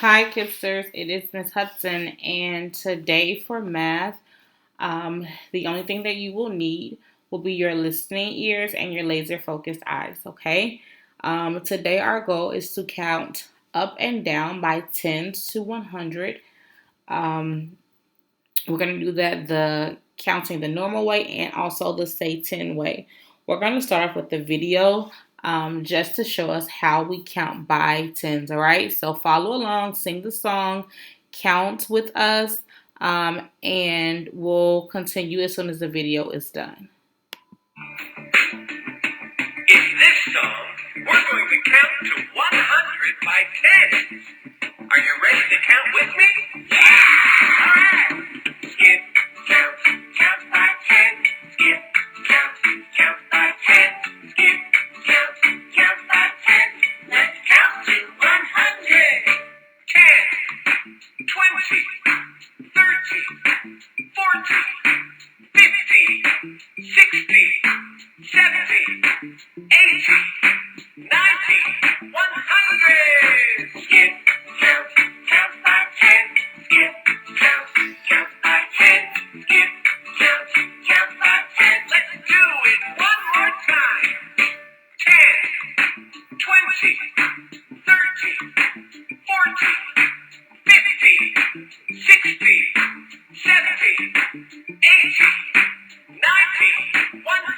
Hi, Kipsters. It is Miss Hudson, and today for math, the only thing that you will need will be your listening ears and your laser focused eyes, okay? Today, our goal is to count up and down by tens to 100. Um, we're going to do that the counting the normal way and also the say 10 way. We're going to start off with the video just to show us how we count by tens, all right? So follow along, sing the song, count with us, and we'll continue as soon as the video is done. In this song, we're going to count to 100 by tens. Are you ready to count with me? Yeah! All right! Skip, count, count by 10. Skip, count, count by 10. Skip, count, count by 10. Let's count to 100. 10, 20, 30, 40, 50, 60, 70, 80, 90, 100. Skip, count, count by 10. Skip, count, count by 10. Skip, count, count by 10. Let's do it one more time. 10, 20, 30, 40, 50, 60, 70, 80, 90, 100.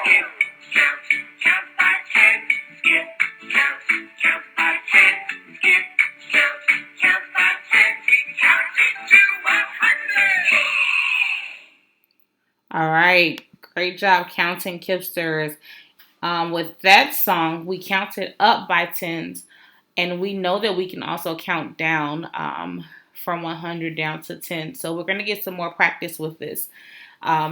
Skip, count, count by 10. Skip, count, count by 10. Skip, count, count by 10. We counted to 100. All right, great job counting, Kipsters. With that song, we counted up by tens, and we know that we can also count down from 100 down to 10. So we're going to get some more practice with this,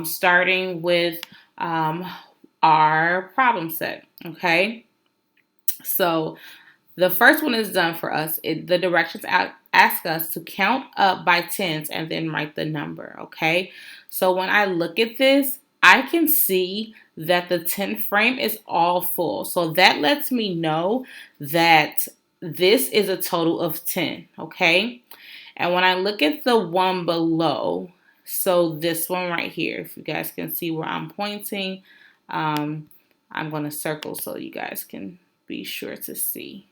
starting with our problem set. Okay, so the first one is done for us. The directions ask us to count up by tens and then write the number. Okay, so when I look at this, I can see that the 10 frame is all full. So that lets me know that this is a total of 10. Okay, and when I look at the one below, so this one right here, if you guys can see where I'm pointing, I'm going to circle so you guys can be sure to see.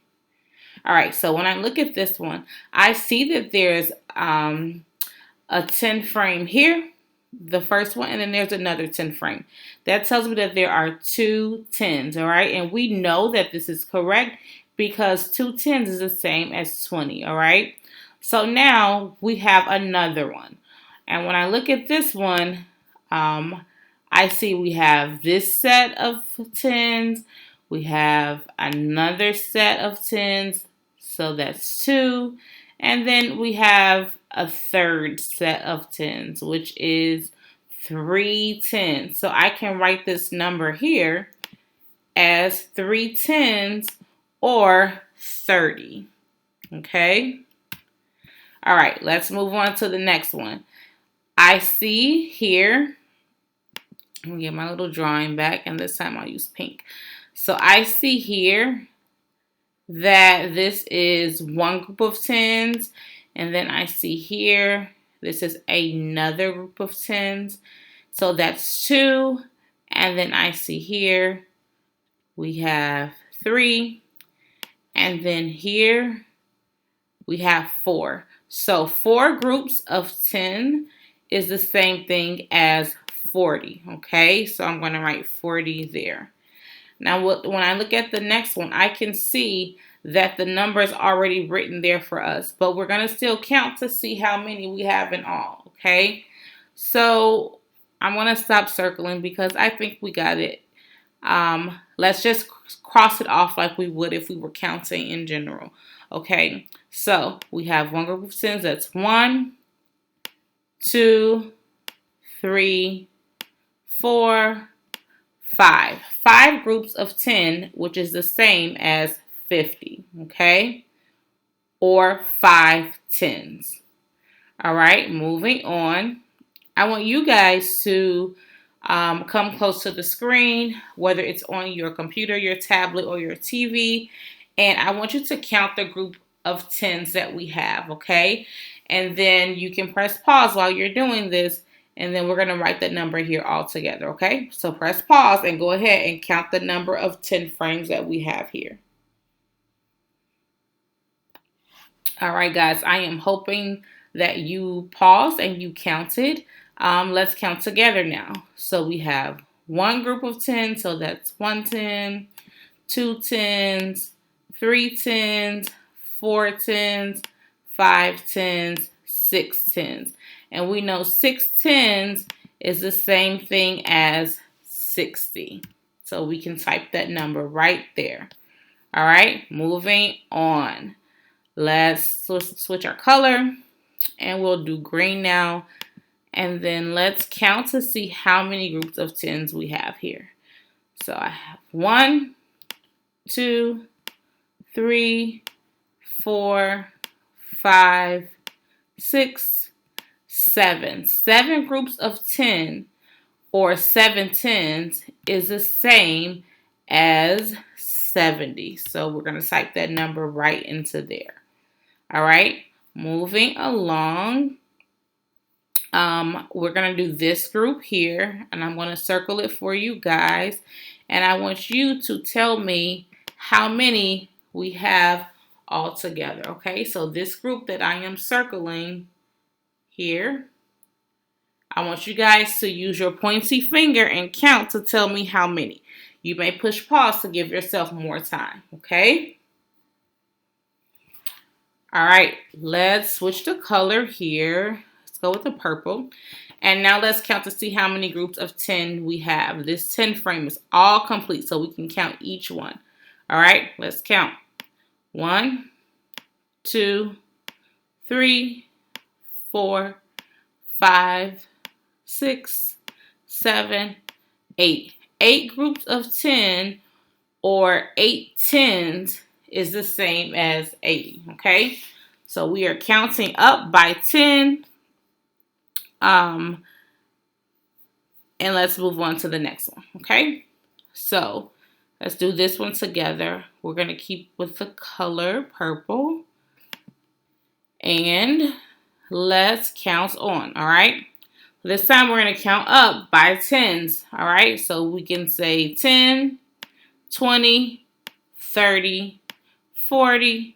All right, so when I look at this one, I see that there's a 10 frame here, the first one, and then there's another 10 frame. That tells me that there are two tens, all right? And we know that this is correct because two tens is the same as 20, all right? So now we have another one. And when I look at this one, I see we have this set of tens, we have another set of tens, so that's two. And then we have a third set of tens, which is three tens. So I can write this number here as three tens or 30. Okay? All right, let's move on to the next one. I see here, let me get my little drawing back, and this time I'll use pink. So I see here that this is one group of tens, and then I see here this is another group of tens, so that's two, and then I see here we have three, and then here we have four. So four groups of 10 is the same thing as 40, okay? So I'm going to write 40 there. Now, when I look at the next one, I can see that the number is already written there for us, but we're going to still count to see how many we have in all, okay? So I'm going to stop circling because I think we got it. Let's just cross it off like we would if we were counting in general, okay? So we have one group of tens, that's 1, 2, 3, 4, 5. 5 groups of 10, which is the same as 50, okay? Or 5 tens. All right, moving on. I want you guys to come close to the screen, whether it's on your computer, your tablet, or your TV. And I want you to count the group of tens that we have, okay? And then you can press pause while you're doing this, and then we're going to write the number here all together, okay? So press pause and go ahead and count the number of 10 frames that we have here. All right, guys, I am hoping that you paused and you counted. Let's count together now. So we have one group of 10, so that's 1 10, 2 tens, 3 tens, 4 tens, 5 tens, 6 tens. And we know 6 tens is the same thing as 60. So we can type that number right there. All right, moving on. Let's switch our color, and we'll do green now. And then let's count to see how many groups of tens we have here. So I have 1, 2, 3, 4, 5, 6, 7. 7 groups of 10 or 7 tens is the same as 70. So we're going to type that number right into there. All right, moving along. We're going to do this group here, and I'm going to circle it for you guys. And I want you to tell me how many we have all together. Okay, so this group that I am circling here, I want you guys to use your pointy finger and count to tell me how many. You may push pause to give yourself more time, okay? All right, let's switch the color here. Let's go with the purple. And now let's count to see how many groups of 10 we have. This 10 frame is all complete, so we can count each one. All right, let's count. 1, 2, 3, 4, 5, 6, 7, 8. 8 groups of 10 or 8 tens is the same as 80, okay? So we are counting up by 10. And let's move on to the next one, okay? So let's do this one together. We're going to keep with the color purple. And let's count on, all right? This time we're going to count up by tens, all right? So we can say 10, 20, 30, 40,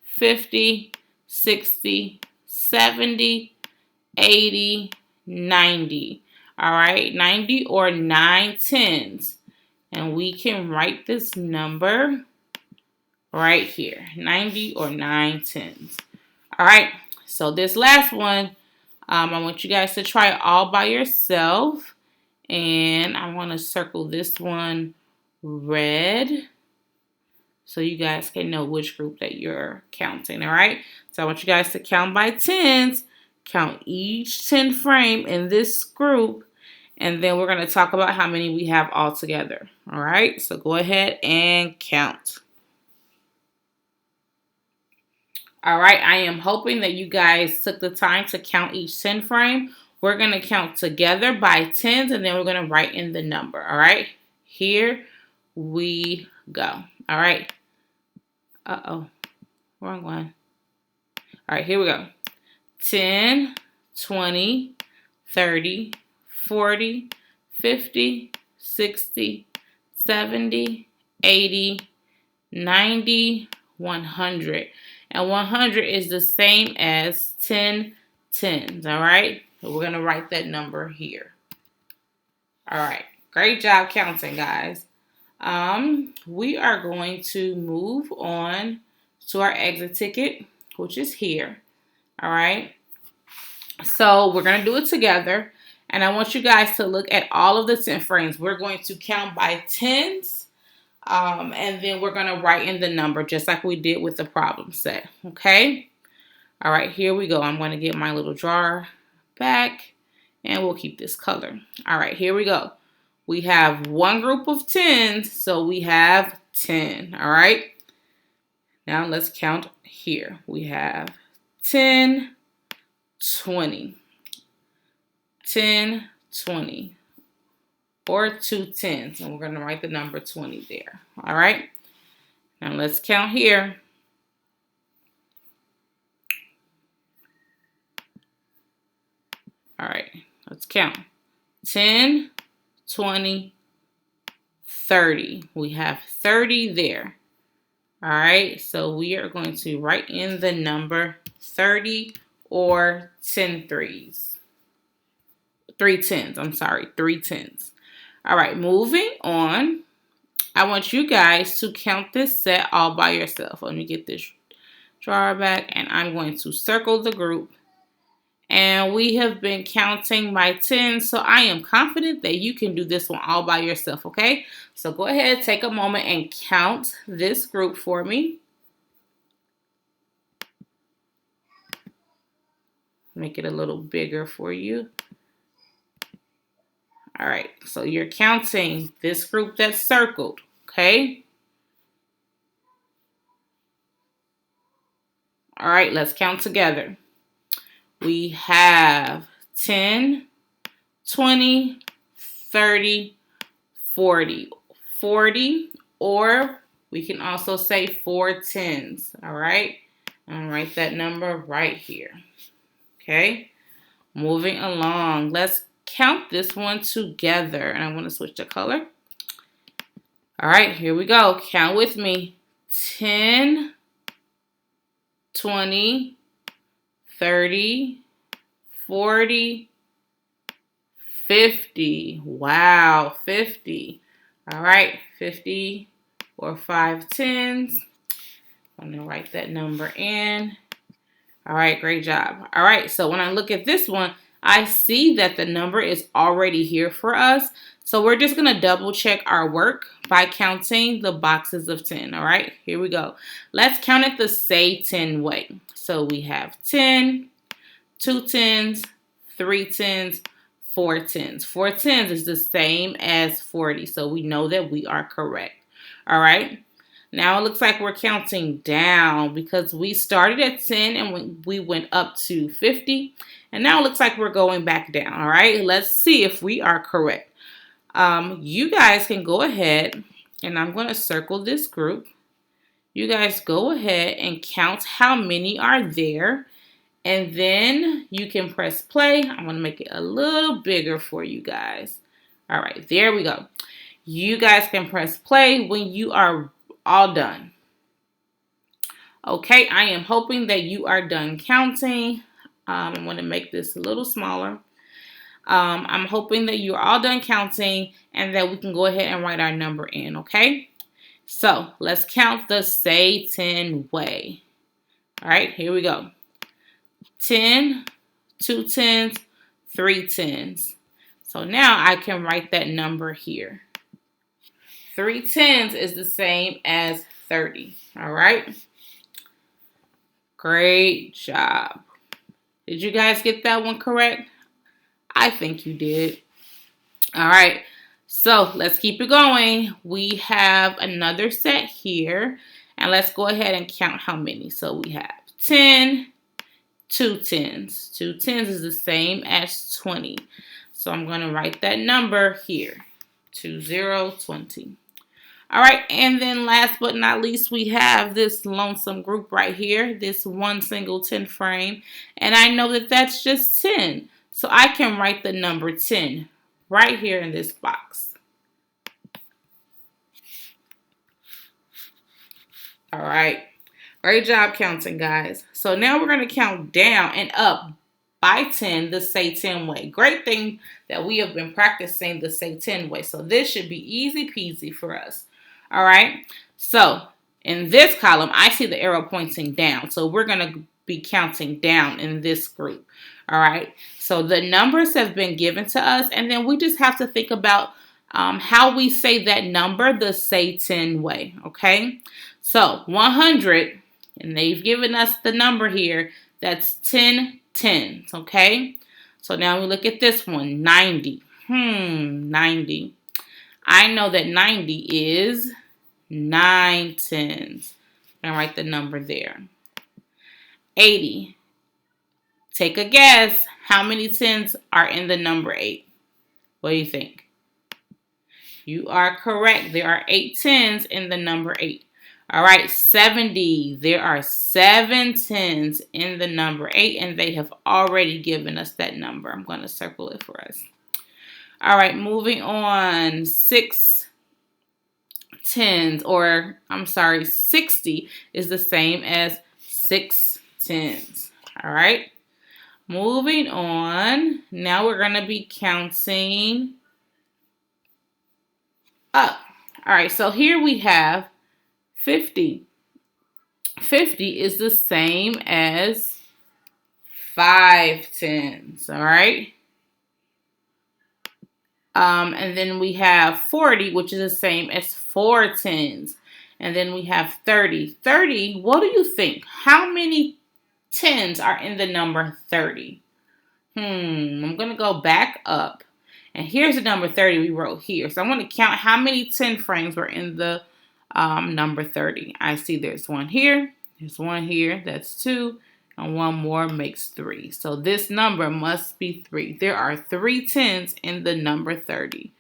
50, 60, 70, 80, 90. All right, 90 or 9 tens. And we can write this number right here, 90 or 9 tens. All right, so this last one, I want you guys to try it all by yourself. And I want to circle this one red, so you guys can know which group that you're counting, all right? So I want you guys to count by tens, count each 10 frame in this group, and then we're going to talk about how many we have all together, all right? So go ahead and count. All right, I am hoping that you guys took the time to count each 10 frame. We're going to count together by tens, and then we're going to write in the number, all right? Here we go, all right? Uh-oh, wrong one. All right, here we go. 10, 20, 30, 40, 50, 60, 70, 80, 90, 100. And 100 is the same as 10 tens, all right? So we're going to write that number here. All right, great job counting, guys. We are going to move on to our exit ticket, which is here. All right. So we're going to do it together. And I want you guys to look at all of the 10 frames. We're going to count by tens. And then we're going to write in the number just like we did with the problem set. Okay. All right, here we go. I'm going to get my little jar back and we'll keep this color. All right, here we go. We have one group of tens, so we have 10, all right? Now let's count here. We have 10, 20, 10, 20. or 2 tens. And we're going to write the number 20 there. All right. Now let's count here. All right. Let's count. 10, 20, 30. We have 30 there. All right. So we are going to write in the number 30 or 10 threes. 3 tens. I'm sorry. 3 tens. All right. Moving on. I want you guys to count this set all by yourself. Let me get this jar back, and I'm going to circle the group. And we have been counting by 10, so I am confident that you can do this one all by yourself, okay? So go ahead, take a moment and count this group for me. Make it a little bigger for you. All right, so you're counting this group that's circled, okay? All right, let's count together. We have 10, 20, 30, 40. 40, or we can also say 4 tens, all right? I'm gonna write that number right here, okay? Moving along, let's count this one together, and I'm gonna switch the color. All right, here we go. Count with me. 10, 20, 30, 40, 50. Wow, 50. All right, 50 or 5 tens. I'm going to write that number in. All right, great job. All right, so when I look at this one, I see that the number is already here for us. So we're just going to double check our work by counting the boxes of 10. All right, here we go. Let's count it the say 10 way. So we have 10, 2 tens, 3 tens, 4 tens. 4 tens is the same as 40, so we know that we are correct. All right. Now it looks like we're counting down because we started at 10 and we went up to 50. And now it looks like we're going back down. All right. Let's see if we are correct. You guys can go ahead, and I'm going to circle this group. You guys go ahead and count how many are there. And then you can press play. I'm going to make it a little bigger for you guys. All right, there we go. You guys can press play when you are all done. Okay, I am hoping that you are done counting. I'm going to make this a little smaller. I'm hoping that you're all done counting and that we can go ahead and write our number in, okay? So let's count the say 10 way. All right, here we go. 10, 2 tens, 3 tens. So now I can write that number here. 3 tens is the same as 30. All right. Great job. Did you guys get that one correct? I think you did. All right. So let's keep it going. We have another set here. And let's go ahead and count how many. So we have 10, 2 tens. 2 tens is the same as 20. So I'm going to write that number here. 20. All right, and then last but not least, we have this lonesome group right here, this one single 10 frame. And I know that that's just 10. So I can write the number 10 right here in this box. All right. Great job counting, guys. So now we're going to count down and up by 10 the say 10 way. Great thing that we have been practicing the say 10 way. So this should be easy peasy for us. All right. So in this column, I see the arrow pointing down. So we're going to be counting down in this group. All right. So the numbers have been given to us. And then we just have to think about how we say that number the say 10 way. Okay. So 100. And they've given us the number here. That's 10 tens, okay? So now we look at this one, 90. 90. I know that 90 is 9 tens. I'm going to write the number there. 80. Take a guess. How many tens are in the number 8? What do you think? You are correct. There are 8 tens in the number 8. All right, 70. There are 7 tens in the number 8, and they have already given us that number. I'm going to circle it for us. All right, moving on. 6 tens, or I'm sorry, 60 is the same as 6 tens. All right, moving on. Now we're going to be counting up. All right, so here we have 50. 50 is the same as 5 tens, all right? And then we have 40, which is the same as 4 tens. And then we have 30. 30, what do you think? How many tens are in the number 30? I'm going to go back up. And here's the number 30 we wrote here. So I'm going to count how many 10 frames were in the number 30. I see there's one here. There's one here. That's 2. And one more makes 3. So this number must be 3. There are 3 tens in the number 30.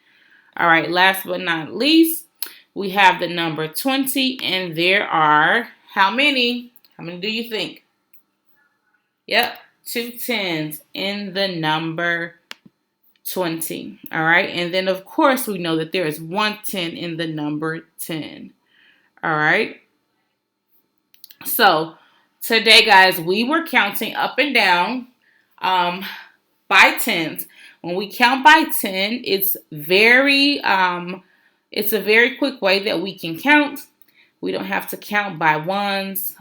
All right, last but not least, we have the number 20. And there are how many? How many do you think? Yep, 2 tens in the number 20. All right, and then of course we know that there is 1 10 in the number 10. All right, so today, guys, we were counting up and down by tens. When we count by 10, it's a very quick way that we can count. We don't have to count by ones.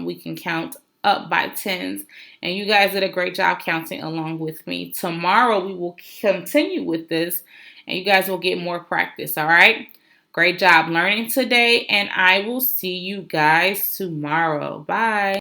We can count up by tens. And you guys did a great job counting along with me. Tomorrow we will continue with this, and you guys will get more practice, all right? Great job learning today, and I will see you guys tomorrow. Bye.